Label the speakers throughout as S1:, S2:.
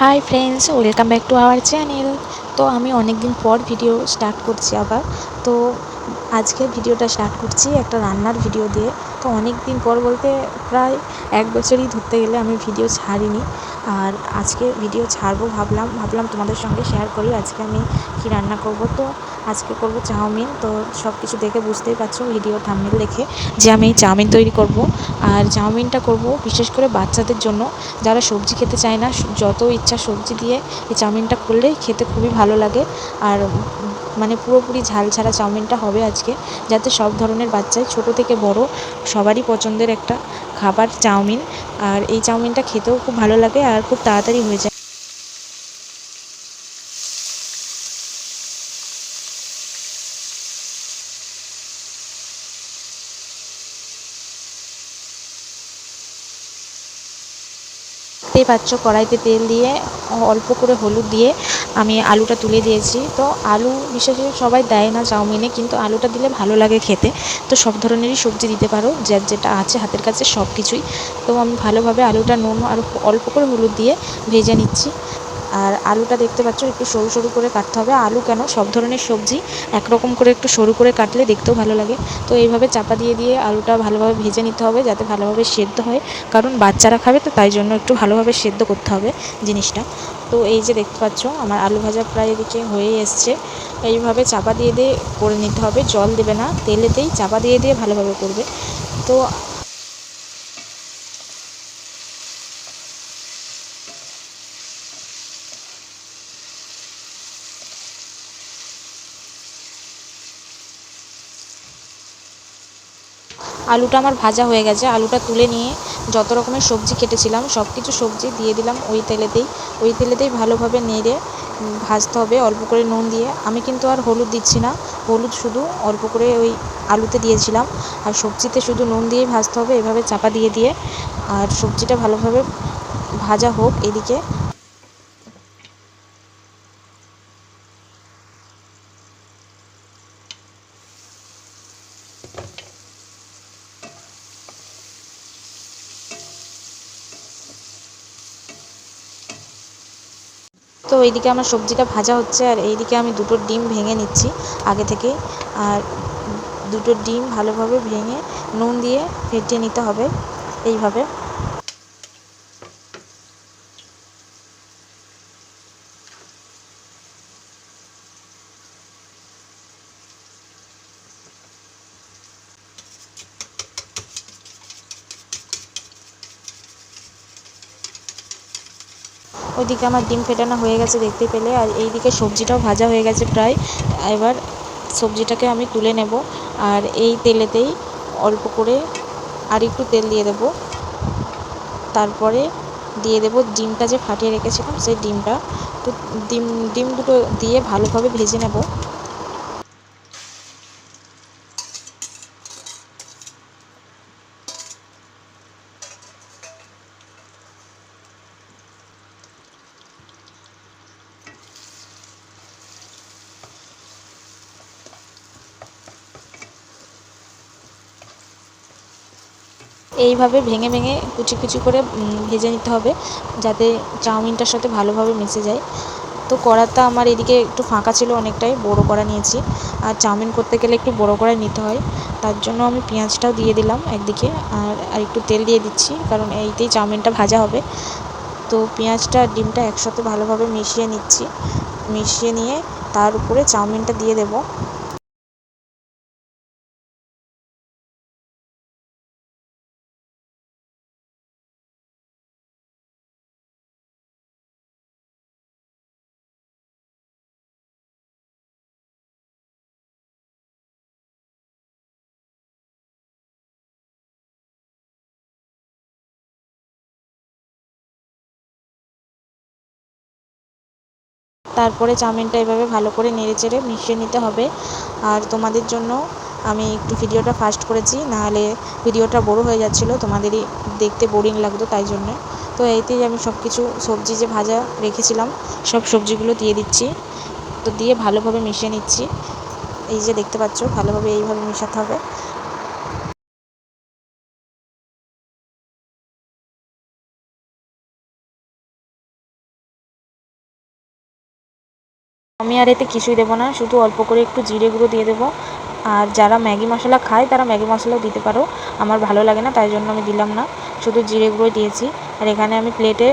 S1: Hi friends, welcome back to our channel. তো আমি অনেক দিন পর ভিডিও স্টার্ট করছি আবার। তো আজকে ভিডিওটা স্টার্ট করছি একটা রান্নার ভিডিও দিয়ে। তো অনেক দিন পর বলতে প্রায় 1 বছরই ধরতে গেলে আমি ভিডিও ছাড়িনি। আর আজকে ভিডিও ছাড়বো ভাবলাম তোমাদের সঙ্গে শেয়ার করি আজকে আমি কি রান্না করব। তো আজকে করব চাউমিন। তো সব কিছু দেখে বুঝতেই পারছো ভিডিও থাম্বনেল দেখে যে আমি চাউমিন তৈরি করব। আর চাউমিনটা করব বিশেষ করে বাচ্চাদের জন্য, যারা সবজি খেতে চায় না। যত ইচ্ছা সবজি দিয়ে এই চাউমিনটা করলেই খেতে খুবই ভালো লাগে। আর মানে পুরোপুরি ঝাল ছাড়া চাউমিনটা হবে আজকে, যাতে সব ধরনের বাচ্চাই ছোট থেকে বড় সবারই পছন্দের একটা খাবার চাউমিন। আর এই চাউমিনটা খেতেও খুব ভালো লাগে আর খুব তাড়াতাড়ি হয়ে যায়। দেখতেই পাচ্ছ কড়াইতে তেল দিয়ে অল্প করে হলুদ দিয়ে আমি আলুটা তুলে দিয়েছি। তো আলু বিশেষত সবাই দেয় না চাউমিনে, কিন্তু আলুটা দিলে ভালো লাগে খেতে। তো সব ধরনেরই সবজি দিতে পারো, যার যেটা আছে হাতের কাছে সব কিছুই। তো আমি ভালোভাবে আলুটা নুন আর অল্প করে হলুদ দিয়ে ভেজে নিচ্ছি। আর আলুটা দেখতে পাচ্ছ একটু সরু সরু করে কাটতে হবে। আলু কেন, সব ধরনের সবজি একরকম করে একটু সরু করে কাটলে দেখতেও ভালো লাগে। তো এইভাবে চাপা দিয়ে দিয়ে আলুটা ভালোভাবে ভেজে নিতে হবে, যাতে ভালোভাবে সেদ্ধ হয়। কারণ বাচ্চারা খাবে, তো তাই জন্য একটু ভালোভাবে সেদ্ধ করতে হবে জিনিসটা। তো এই যে দেখতে পাচ্ছ আমার আলু ভাজা প্রায় এদিকে হয়েই এসছে। এইভাবে চাপা দিয়ে দিয়ে করে নিতে হবে, জল দেবে না, তেলেতেই চাপা দিয়ে দিয়ে ভালোভাবে করবে। তো আলুটা আমার ভাজা হয়ে গেছে। আলুটা তুলে নিয়ে যত রকমের সবজি কেটেছিলাম সব কিছু সবজি দিয়ে দিলাম ওই তেলেতেই ভালোভাবে নেড়ে ভাজতে হবে অল্প করে নুন দিয়ে। আমি কিন্তু আর হলুদ দিচ্ছি না, হলুদ শুধু অল্প করে ওই আলুতে দিয়েছিলাম। আর সবজিতে শুধু নুন দিয়েই ভাজতে হবে, এভাবে চাপা দিয়ে দিয়ে। আর সবজিটা ভালোভাবে ভাজা হোক এদিকে। তো এইদিকে আমার সবজিটা ভাজা হচ্ছে, আর এইদিকে আমি দুটো ডিম ভেঙে নিচ্ছি আগে থেকে। আর দুটো ডিম ভালোভাবে ভেঙে নুন দিয়ে ফেটিয়ে নিতে হবে এইভাবে। ওইদিকে আমার ডিম ফেটানো হয়ে গেছে দেখতে পেলে, আর এইদিকে সবজিটাও ভাজা হয়ে গেছে প্রায়। এবার সবজিটাকে আমি তুলে নেব। আর এই তেলেতেই অল্প করে আর একটু তেল দিয়ে দেব। তারপরে দিয়ে দেব ডিমটা যে ফাটিয়ে রেখেছিলাম সেই ডিমটা। তো ডিম ডিম দুটো দিয়ে ভালোভাবে ভেজে নেব। এইভাবে ভেঙে ভেঙে কুচি কুচি করে ভেজে নিতে হবে, যাতে চাউমিনটার সাথে ভালোভাবে মিশে যায়। তো কড়াটা আমার এদিকে একটু ফাঁকা ছিল, অনেকটাই বড় কড়া নিয়েছি। আর চাউমিন করতে গেলে একটু বড় কড়াই নিতে হয়। তার জন্য আমি পেঁয়াজটাও দিয়ে দিলাম একদিকে, আর একটু তেল দিয়ে দিচ্ছি, কারণ এইতেই চাউমিনটা ভাজা হবে। তো পেঁয়াজটা আর ডিমটা একসাথে ভালোভাবে মিশিয়ে নিচ্ছি। মিশিয়ে নিয়ে তার উপরে চাউমিনটা দিয়ে দেবো। তারপরে চাউমিনটা এভাবে ভালো করে নেড়েচেড়ে মিশিয়ে নিতে হবে। আর তোমাদের জন্য আমি একটু ভিডিওটা ফাস্ট করেছি, নাহলে ভিডিওটা বড় হয়ে যাচ্ছিলো, তোমাদেরই দেখতে বোরিং লাগতো তাই জন্যে। তো এইতেই আমি সব কিছু সবজি যে ভাজা রেখেছিলাম সব সবজিগুলো দিয়ে দিচ্ছি। তো দিয়ে ভালোভাবে মিশিয়ে নিচ্ছি। এই যে দেখতে পাচ্ছ ভালোভাবে এইভাবে মেশাতে হবে। আমি আর এতে কিছুই দেবো না, শুধু অল্প করে একটু জিরে গুঁড়ো দিয়ে দেবো। আর যারা ম্যাগি মশলা খায় তারা ম্যাগি মশলাও দিতে পারো, আমার ভালো লাগে না তাই জন্য আমি দিলাম না, শুধু জিরে গুঁড়ো দিয়েছি। আর এখানে আমি প্লেটে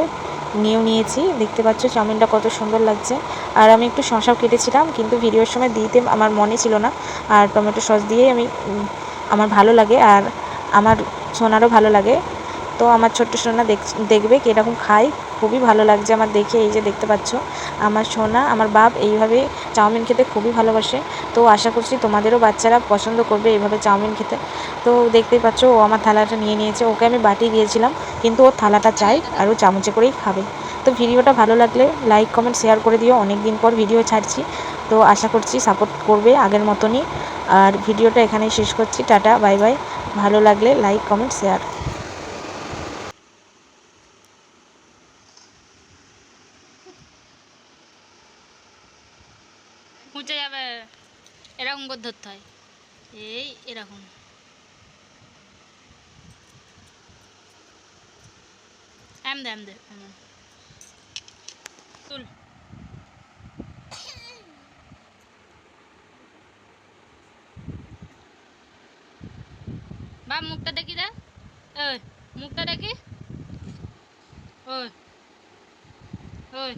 S1: নিয়েছি, দেখতে পাচ্ছ চাউমিনটা কত সুন্দর লাগছে। আর আমি একটু শসাও কেটেছিলাম, কিন্তু ভিডিওর সময় দিতে আমার মনে ছিল না। আর টমেটো সস দিয়েই আমি আমার ভালো লাগে, আর আমার সোনারও ভালো লাগে। তো আমার ছোট্ট সোনা দেখবে কীরকম খাই, খুবই ভালো লাগছে আমার দেখে। এই যে দেখতে পাচ্ছ আমার সোনা, আমার বাপ এইভাবে চাউমিন খেতে খুবই ভালোবাসে। তো আশা করছি তোমাদেরও বাচ্চারা পছন্দ করবে এইভাবে চাউমিন খেতে। তো দেখতেই পাচ্ছ ও আমার থালাটা নিয়ে নিয়েছে, ওকে আমি বাটি দিয়েছিলাম কিন্তু ওর থালাটা চাই আর ও চামচে করেই খাবে। তো ভিডিওটা ভালো লাগলে লাইক কমেন্ট শেয়ার করে দিও, অনেক দিন পর ভিডিও ছাড়ছি, তো আশা করছি সাপোর্ট করবে আগের মতনই। আর ভিডিওটা এখানেই শেষ করছি, টাটা বাই বাই। ভালো লাগলে লাইক কমেন্ট শেয়ার।
S2: মুছে যাবে, এরকম করে ধরতে হয়, এই এরকম। দে তুল। বা মুখটা দেখি দে, ওই মুখটা দেখি, ওই ওই